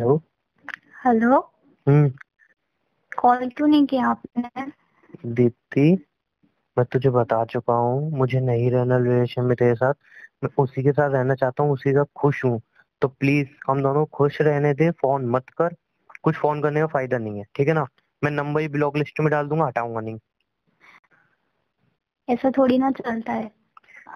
Hello. Hello. हम्म। Call क्यों नहीं किया आपने? दीप्ति, मैं तुझे बता चुका हूँ, मुझे नहीं रहना रिलेशन में तेरे साथ। मैं उसी के साथ रहना चाहता हूँ, उसी का खुश हूँ। तो प्लीज हम दोनों खुश रहने दे, फोन मत कर। कुछ फोन करने का फायदा नहीं है, ठीक है ना? मैं नंबर ही ब्लॉक लिस्ट में डाल दूंगा, हटाऊंगा नहीं। ऐसा थोड़ी ना चलता है।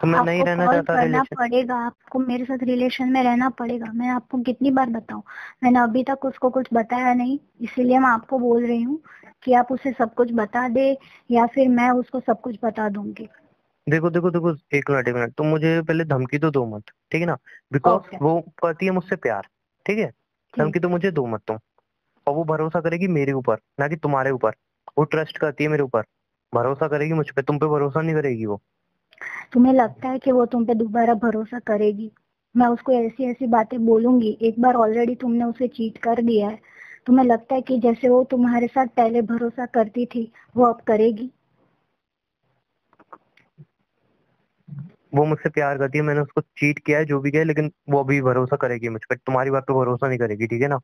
तो मैं नहीं आपको रहना कॉल चाहता करना रिलेशन। पड़ेगा, आपको मेरे साथ रिलेशन में रहना पड़ेगा। मैं आपको कितनी बार बताऊं? मैंने अभी तक उसको कुछ बताया नहीं, इसीलिए मैं आपको बोल रही हूँ कि आप उसे सब कुछ बता दे, या फिर मैं उसको सब कुछ बता दूंगी। देखो देखो देखो, एक मिनट एक मिनट, तुम मुझे पहले धमकी तो दो मत, ठीक है ना? Because okay. वो करती है मुझसे प्यार, ठीक है? ठीक। धमकी तो मुझे दो मत तुम। और वो भरोसा करेगी मेरे ऊपर, ना कि तुम्हारे ऊपर। वो ट्रस्ट करती है मेरे ऊपर, भरोसा करेगी मुझ पे, तुम पे भरोसा नहीं करेगी वो। तुम्हें लगता है कि वो तुम पे दोबारा भरोसा करेगी? मैं उसको ऐसी ऐसी बातें बोलूंगी, एक बार ऑलरेडी तुमने उसे चीट कर दिया है। तुम्हें लगता है कि जैसे वो तुम्हारे साथ पहले भरोसा करती थी, वो अब करेगी? वो मुझसे प्यार करती है, मैंने उसको चीट किया है, जो भी किया है, लेकिन वो अभी भरोसा करेगी मुझ पर, तुम्हारी बात पे भरोसा नहीं करेगी, ठीक है ना?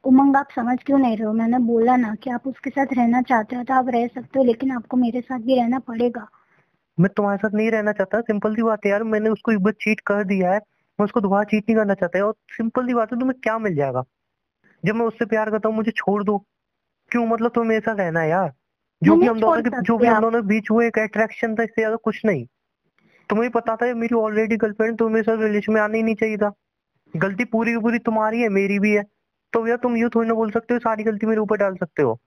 उमंग, आप समझ क्यों नहीं रहे हो? मैंने बोला ना कि आप उसके साथ रहना चाहते हो तो आप रह सकते हो, लेकिन आपको मेरे साथ भी रहना पड़ेगा। मैं तुम्हारे साथ नहीं रहना चाहता, सिंपल सी बात है यार, मैंने उसको एक बार चीट कर दिया है। मैं उसको दोबारा चीट नहीं करना चाहता है, और सिंपल सी बात है, तुम्हें क्या मिल जाएगा? जब मैं उससे प्यार करता हूँ, मुझे छोड़ दो। क्यों, मतलब तुम्हें मेरे साथ रहना है यार? मैं नहीं छोड़ जो सकती भी हम आप। दोनों के बीच हुआ एक अट्रैक्शन था, इससे ज्यादा कुछ नहीं। तुम्हें पता था ये मेरी ऑलरेडी गर्लफ्रेंड, तो मेरे साथ रिलेशन में आना ही नहीं चाहिए था। गलती पूरी की पूरी तुम्हारी है, मेरी भी है। तो यार तुम यूँ थोड़ी ना बोल सकते हो, सारी गलती मेरे ऊपर डाल सकते हो।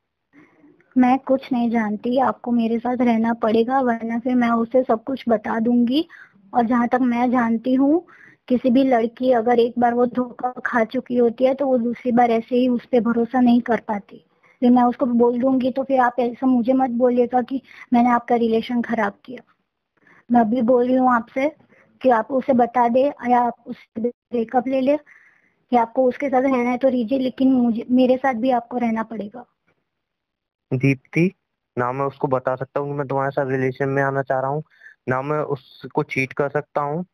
मैं कुछ नहीं जानती, आपको मेरे साथ रहना पड़ेगा, वरना फिर मैं उसे सब कुछ बता दूंगी। और जहां तक मैं जानती हूँ, किसी भी लड़की अगर एक बार वो धोखा खा चुकी होती है तो वो दूसरी बार ऐसे ही उस पर भरोसा नहीं कर पाती। फिर मैं उसको बोल दूंगी तो फिर आप ऐसा मुझे मत बोलिएगा कि मैंने आपका रिलेशन खराब किया। मैं अभी बोल रही हूँ आपसे कि आप उसे बता दे, या आप उससे ब्रेकअप ले ले, या आपको उसके साथ रहना है तो रहिए, लेकिन मुझे मेरे साथ भी आपको रहना पड़ेगा। दीप्ति, ना मैं उसको बता सकता हूँ कि मैं तुम्हारे साथ रिलेशन में आना चाह रहा हूँ, ना मैं उसको चीट कर सकता हूँ,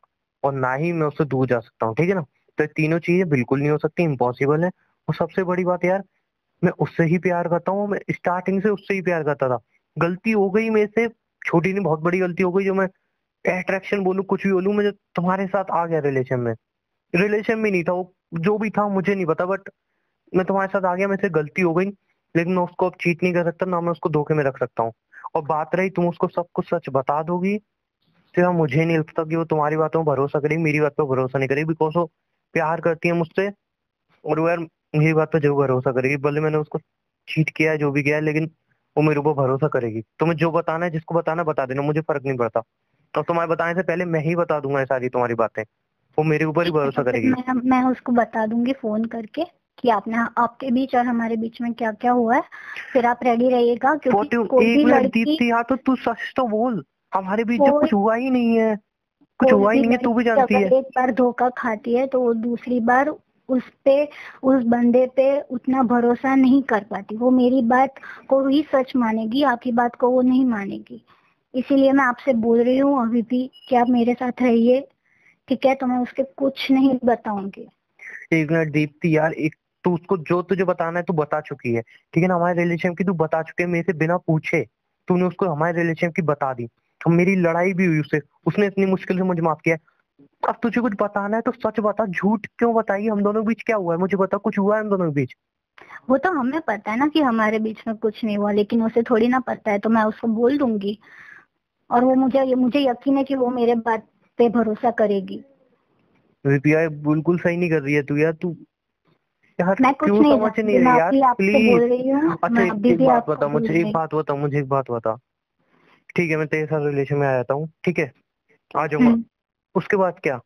और ना ही मैं उससे दूर जा सकता हूँ, ठीक है ना? तो ये तीनों चीजें बिल्कुल नहीं हो सकती, इम्पॉसिबल है। और सबसे बड़ी बात यार, मैं उससे ही प्यार करता हूँ, मैं स्टार्टिंग से उससे ही प्यार करता था। गलती हो गई मेरे से, छोटी नहीं बहुत बड़ी गलती हो गई, जो मैं अट्रैक्शन बोलूँ कुछ भी बोलूँ, मुझे तुम्हारे साथ आ गया रिलेशन में। रिलेशन में नहीं था वो, जो भी था मुझे नहीं पता, बट मैं तुम्हारे साथ आ गया, मेरे से गलती हो गई। लेकिन मैं उसको अब चीट नहीं कर सकता, ना मैं उसको धोखे में रख सकता हूँ। और बात रही, तुम उसको सब कुछ सच बता दोगी, तो यार मुझे नहीं लगता कि वो तुम्हारी बातों पर भरोसा करेगी, मेरी बात पर भरोसा नहीं करेगी, बिकॉज वो प्यार करती है मुझसे। और वो यार मेरी बात पर जरूर भरोसा करेगी, भले मैंने उसको चीट किया है, जो भी किया है, लेकिन वो मेरे ऊपर भरोसा करेगी। तुम्हें जो बताना है, जिसको बताना है, बता देना, मुझे फर्क नहीं पड़ता। और तुम्हारे बताने से पहले मैं ही बता दूंगा ये सारी तुम्हारी बातें। वो मेरे ऊपर ही ठीक है, भरोसा तो फिर करेगी। मैं उसको बता दूंगी फोन करके कि आपने आपके बीच और हमारे बीच में क्या क्या हुआ है। फिर आप रेडी रहिएगा, क्योंकि फोर्टी, कोई एक भी मिनट लड़की, दीप्ति, हाँ तो तू सच तो बोल। हमारे बीच जो कोई कुछ हुआ ही नहीं है, कुछ कोई हुआ ही भी नहीं है, तू भी लड़की जानती अगर है। एक बार धोखा खाती है तो वो दूसरी बार उस पे, उस बंदे पे उतना भरोसा नहीं कर पाती। वो मेरी बात को ही सच मानेगी, आपकी बात को वो नहीं मानेगी। इसीलिए मैं आपसे बोल रही हूँ अभी भी कि आप मेरे साथ रहिए, ठीक है? तो मैं उसके कुछ नहीं बताऊंगी। एक मिनट दीप्ति यार, एक, तू उसको जो तुझे बताना है तू बता चुकी है, ठीक है ना? हमारे रिलेशन की तू बता चुकी है, मेरे से बिना पूछे तूने उसको हमारे रिलेशन की बता दी। अब मेरी लड़ाई भी हुई उससे, उसने इतनी मुश्किल से मुझे माफ किया है। अब तुझे कुछ बताना है तो सच बता, झूठ क्यों बताइए? हम दोनों के बीच क्या हुआ है, मुझे बता, कुछ हुआ है हम दोनों के बीच? वो तो हमें पता है ना कि हमारे बीच में कुछ नहीं हुआ, लेकिन उसे थोड़ी ना पता है, तो मैं उसको बोल दूंगी। और वो मुझे मुझे यकीन है कि वो मेरे बात पे भरोसा करेगी। यार बिल्कुल सही नहीं कर रही है तू, यार तू, यार मैं कुछ क्यों नहीं समझ नहीं जानती, मैं रही यार, अभी आपसे प्लीज। बोल रही हूँ, अच्छा मैं एक, अभी एक भी बात आपको बता बोल मुझे, एक रही बात बता मुझे, एक बात बता। ठीक है, मैं तेरे साथ रिलेशन में आ जाता हूँ, ठीक है, आ जाऊंगा। हूँ। उसके बाद क्या?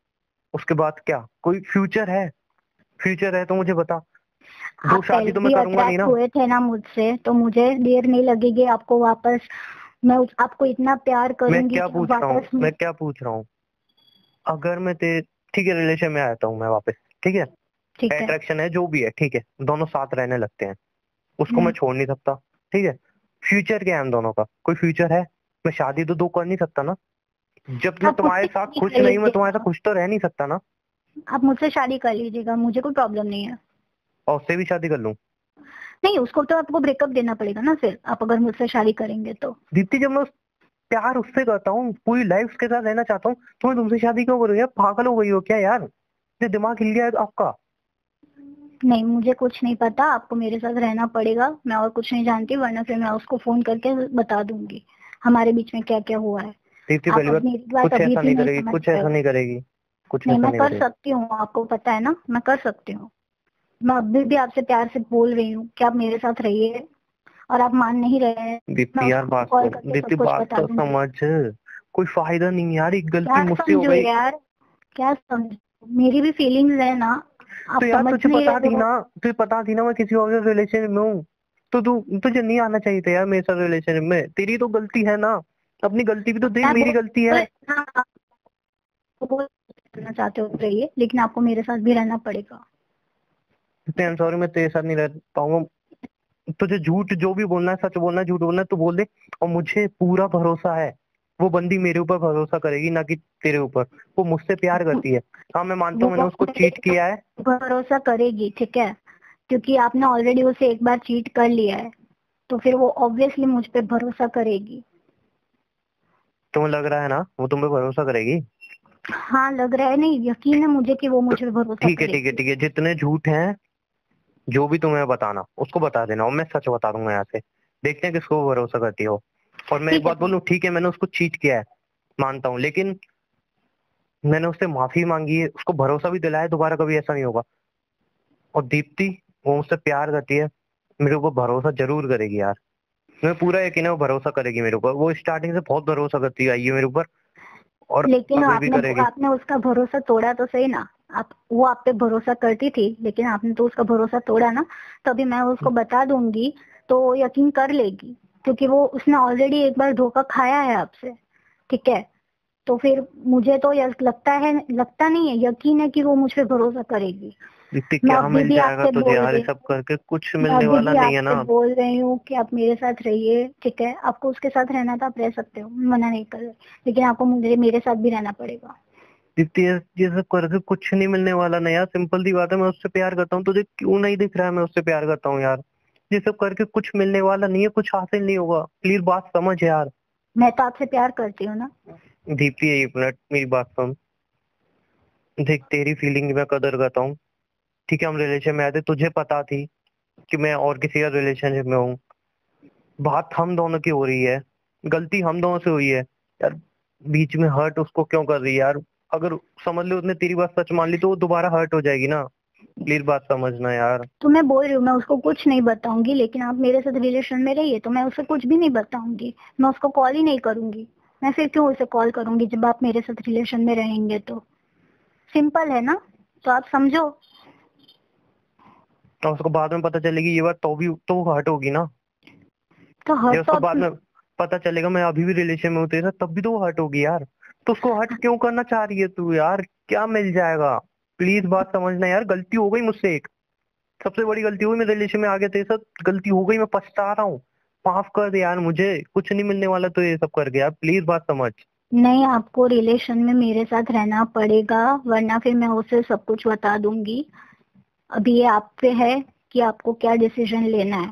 उसके बाद क्या, कोई फ्यूचर है? फ्यूचर है तो मुझे बता। दो आप शादी पहले तो मैं भी करूंगा नहीं अट्रैक्ट ना। हुए थे ना मुझसे, तो मुझे देर नहीं लगेगी आपको वापस, आपको इतना प्यार मैं करूंगी क्या कि आप पूछ रहा हूँ, वापस मैं क्या पूछ रहा हूँ? अगर मैं ते ठीक है, रिलेशन में आ जाता हूँ मैं वापस, ठीक है, ठीक है। अट्रैक्शन है, जो भी है, ठीक है, दोनों साथ रहने लगते हैं, उसको मैं हम्म। छोड़ नहीं सकता, ठीक है? फ्यूचर क्या है हम दोनों का, कोई फ्यूचर है? मैं शादी तो दो कर नहीं सकता ना। जब मैं आप तुम्हारे मुझसे साथ शादी खुश कर नहीं, मैं तुम्हारे लीजिएगा, साथ खुश तो रह नहीं सकता ना। आप मुझसे शादी कर लीजिएगा, मुझे कोई प्रॉब्लम नहीं है। और उससे भी शादी कर लूं? नहीं, उसको तो आपको ब्रेकअप देना पड़ेगा ना फिर, आप अगर मुझसे शादी करेंगे तो। दीप्ति जब मैं प्यार उससे करता हूँ, पूरी लाइफ उसके साथ रहना चाहता हूँ, तो मैं तुमसे शादी क्यों करूँ यार? पागल हो गई हो क्या यार? ये दिमाग हिल गया है आपका? नहीं, मुझे कुछ नहीं पता, आपको मेरे साथ रहना पड़ेगा, मैं और कुछ नहीं जानती, वरना फिर मैं उसको फोन करके बता दूंगी हमारे बीच में क्या क्या हुआ है। दीप्ति आप पहली बात, अपनी मेरी बात कुछ अभी ऐसा भी नहीं नहीं करेगी, समझ कुछ रहे ऐसा हो। नहीं करेगी, कुछ नहीं, ऐसा मैं नहीं कर करेगी। सकती हूँ, आपको पता है ना, मैं कर सकती हूँ। मैं अभी भी आपसे प्यार से बोल रही हूँ कि आप मेरे साथ रहिए, और आप मान नहीं रहे हैं। मैं दीप्ति यार उसको बात कॉल सुन, करके सब दीप्ति कुछ बात बता तो दूंगी। समझ। कोई फायदा नहीं है यार, एक गलती क्या मुझसे हो समझो गई। यार, क्या समझो, मेरी भी फीलिंग्स है ना, तो आप यार समझ तुझे नहीं पता रहे थी हो। ना, तुझे पता थी ना मैं किसी और रिलेशन में हूँ, तो तू, तुझे नहीं आना चाहिए था यार मेरे साथ रिलेशन में। तेरी तो गलती है ना, अपनी गलती भी तो देख, मैं मेरी गलती है। हाँ, आपको बोल करना चाहते हो तो रहिए, लेकिन आपको मेरे साथ भी रहना पड़ेगा। आई एम सॉरी, मैं तेरे साथ नहीं रह पाऊंगा। तुझे झूठ जो भी बोलना है, सच बोलना है, झूठ बोलना है, तू बोल दे। और मुझे पूरा भरोसा है, वो बंदी मेरे ऊपर भरोसा करेगी, ना कि तेरे ऊपर। वो मुझसे प्यार करती है। हाँ मैं मानता वो हूँ मैंने उसको मेरे चीट किया है। ऊपर भरोसा करेगी, ठीक है, क्योंकि आपने ऑलरेडी उसे एक बार चीट कर लिया है, तो फिर वो ऑब्वियसली मुझ पे भरोसा करेगी। तुम्हें लग रहा है ना वो तुम पे भरोसा करेगी? हाँ, लग रहा है, नहीं यकीन है मुझे कि वो तो मुझ पे भरोसा ठीक है ठीक है करेगी। ठीक है, जितने झूठ हैं, जो भी तुम्हें बताना उसको बता देना, और मैं सच बता दूंगा यहाँ से। देखते हैं किसको वो भरोसा करती हो। और मैं एक ठीक है, बात बोलूं, ठीक है मैंने उसको चीट किया है, मानता हूँ, लेकिन मैंने उससे माफी मांगी है, उसको भरोसा भी दिलाया, दोबारा कभी ऐसा नहीं होगा। और दीप्ति, वो मुझसे प्यार करती है, मेरे ऊपर भरोसा जरूर करेगी यार। मैं पूरा यकीन है वो भरोसा करेगी मेरे ऊपर। वो स्टार्टिंग से बहुत भरोसा करती आई है मेरे ऊपर, और लेकिन अभी भी आपने करेगी। आपने उसका भरोसा तोड़ा तो सही ना। वो आप पे भरोसा करती थी, लेकिन आपने तो उसका भरोसा तोड़ा ना। तो अभी मैं उसको बता दूंगी, तो वो यकीन कर लेगी, क्योंकि वो उसने ऑलरेडी एक बार धोखा खाया है आपसे, ठीक है। तो फिर मुझे तो लगता नहीं है, यकीन है कि वो मुझ पे भरोसा करेगी। दीप्ति मैं क्या अभी मिल भी जाएगा आपसे तुझे बोल यार? ये रही सब हूँ करके कुछ मैं मिलने अभी वाला भी नहीं है आपसे ना। बोल रही हूँ कि आप मेरे साथ रहिए, ठीक है, आपको उसके साथ रहना तो आप रह सकते हो, मैं मना नहीं कर रही, लेकिन आपको मुझे मेरे साथ भी रहना पड़ेगा। दीप्ति ये सब करके कुछ नहीं मिलने वाला ना यार, सिंपल सी बात है, मैं उससे प्यार करता हूँ, तुझे क्यों नहीं दिख रहा है मैं उससे प्यार करता हूँ यार? ये सब करके कुछ मिलने वाला नहीं है, कुछ हासिल नहीं होगा, प्लीज बात समझ यार। मैं तो आपसे प्यार करती हूँ ना। दीप्ति एक मिनट मेरी बात सुन। देख तेरी फीलिंग मैं कदर करता हूँ, ठीक है, हम रिलेशन में आए थे, तुझे पता थी कि मैं और किसी का रिलेशनशिप में हूँ। बात हम दोनों की हो रही है, गलती हम दोनों से हुई है यार। बीच में हर्ट उसको क्यों कर रही है यार? अगर समझ लो उसने तेरी बात सच मान ली, तो वो दोबारा हर्ट हो जाएगी ना। प्लीज बात समझना यार। तो मैं बोल रही हूँ, मैं उसको कुछ नहीं बताऊंगी, लेकिन आप मेरे साथ रिलेशन में रहिए, तो मैं उसे कुछ भी नहीं बताऊंगी, मैं उसको कॉल ही नहीं करूंगी। मैं फिर क्यों उसे कॉल करूंगी जब आप मेरे साथ रिलेशन में रहेंगे? तो सिंपल है ना, तो आप समझो। और उसको बाद में पता चलेगी ये बात, तो भी तो हर्ट होगी ना। तो हर या तो उसको बाद अब में पता चलेगा मैं अभी भी रिलेशन में हूँ तेरे साथ, तब भी तो वो हर्ट होगी यार। तो उसको हर्ट क्यों करना चाह रही है तू यार? क्या मिल जाएगा? प्लीज बात समझना यार, गलती हो गई मुझसे एक, सबसे बड़ी गलती हुई, मैं रिलेशन में आ गया तेरे साथ, गलती हो गई, मैं पछता रहा हूँ। माफ कर दे यार, मुझे कुछ नहीं मिलने वाला तो ये सब करके यार, प्लीज बात समझ। नहीं, आपको रिलेशन में मेरे साथ रहना पड़ेगा, वरना फिर मैं उसे सब कुछ बता दूंगी। अभी ये आप पे है कि आपको क्या डिसीजन लेना है।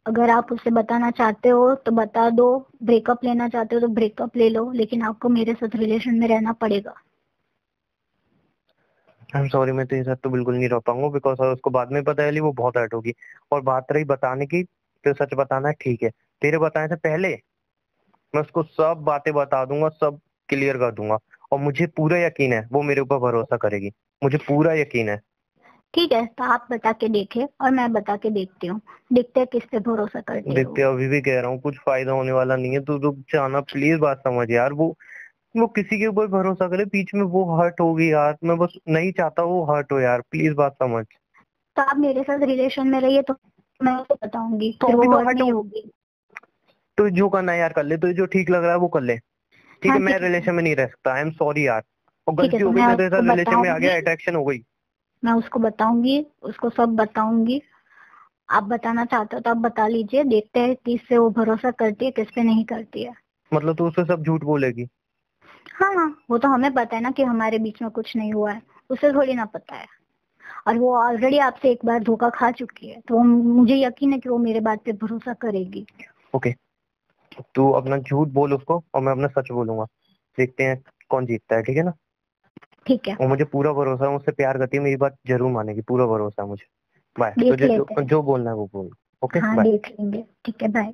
अगर आप उसे बताना चाहते हो तो बता दो, ब्रेकअप लेना चाहते हो तो ब्रेकअप ले लो, लेकिन आपको मेरे साथ रिलेशन में रहना पड़ेगा। आई एम सॉरी, मैं तेरे साथ तो बिल्कुल नहीं रह पाऊंगा, बिकॉज उसको बाद में पता चली वो बहुत हर्ट होगी। और बात रही बताने की, तो सच बताना है ठीक है, तेरे बताने से पहले मैं उसको सब बातें बता दूंगा, सब क्लियर कर दूंगा। और मुझे पूरा यकीन है वो मेरे ऊपर भरोसा करेगी, मुझे पूरा यकीन है। ठीक है, तो आप बता के देखे और मैं बता के देखती हूँ, देखते हैं किस पे भरोसा करती है देखते वो। अभी भी कह रहा हूँ, कुछ फायदा होने वाला नहीं है, तू रुक जाना प्लीज, बात समझ यार। वो किसी के ऊपर भरोसा करे, बीच में वो हर्ट होगी यार, मैं बस नहीं चाहता वो हर्ट हो यार, प्लीज बात समझ। तो आप मेरे साथ रिलेशन में रहिए, तो मैं उसे बताऊंगी, तो फिर अभी वो तो हर्ट हर्ट नहीं हो, होगी। तो जो करना है यार कर ले, तो जो ठीक लग रहा है वो कर ले। ठीक हाँ है, मैं ठीक है। रिलेशन में नहीं रह सकता, आई एम सॉरी यार। और ठीक है, गलती तो हो गई, मैं मैं तेरे उसको साथ रिलेशन में आ बताऊंगी, गया, अट्रैक्शन हो गई। मैं उसको बताऊंगी, उसको सब बताऊंगी। आप बताना चाहते हो तो आप बता लीजिए, देखते हैं किस से वो भरोसा करती है, किस पे नहीं करती है। मतलब तू उससे सब झूठ बोलेगी? हाँ हाँ, वो तो हमें पता है ना कि हमारे बीच में कुछ नहीं हुआ है, उसे थोड़ी ना पता है। और वो ऑलरेडी आपसे एक बार धोखा खा चुकी है, तो मुझे यकीन है कि वो मेरे बात पे भरोसा करेगी। ओके, तू अपना झूठ बोल उसको और मैं अपना सच बोलूंगा, देखते हैं कौन जीतता है, ठीक है ना। ठीक है, और मुझे पूरा भरोसा है, मुझसे प्यार करती है, मेरी बात जरूर मानेगी, पूरा भरोसा है मुझे। बाय, देख तुझे लेते हैं। जो बोलना है वो बोल। ओके हाँ बाय। देख लेंगे, ठीक है, बाय।